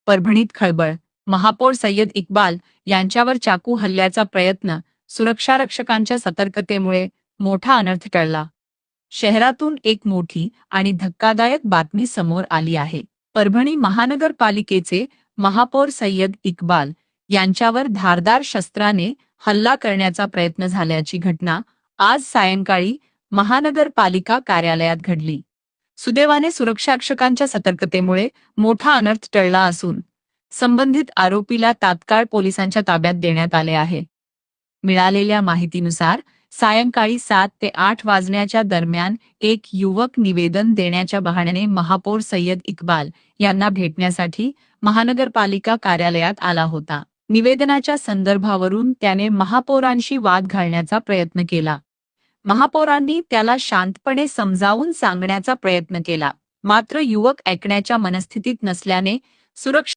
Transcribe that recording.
परभणीत खळबळ. महापौर सय्यद इक्बाल यांच्यावर चाकू हल्ल्याचा प्रयत्न. सुरक्षारक्षकांच्या सतर्कतेमुळे मोठा अनर्थ टळला. शहरातून एक मोठी आणि धक्कादायक बातमी समोर आली आहे. परभणी महानगरपालिकेचे महापौर सय्यद इक्बाल यांच्यावर धारदार शस्त्राने हल्ला करण्याचा प्रयत्न झाल्याची घटना आज सायंकाळी महानगरपालिका कार्यालयात घडली. सुदैवाने सुरक्षारक्षकांच्या सतर्कतेमुळे मोठा अनर्थ टळला असून संबंधित आरोपीला तात्काळ पोलिसांच्या ताब्यात देण्यात आले आहे. मिळालेल्या माहितीनुसार सायंकाळी 7 ते 8 वाजण्याच्या दरम्यान एक युवक निवेदन देण्याच्या बहाण्याने महापौर सय्यद इक्बाल यांना भेटण्यासाठी महानगरपालिका कार्यालयात आला होता. निवेदनाच्या संदर्भावरून त्याने महापौरांशी वाद घालण्याचा प्रयत्न केला. महापौरांनी त्याला शांतपणे समजावून सांगण्याचा प्रयत्न केला, मात्र युवक ऐकण्याच्या मनस्थितीत नसल्याने सुरक्षा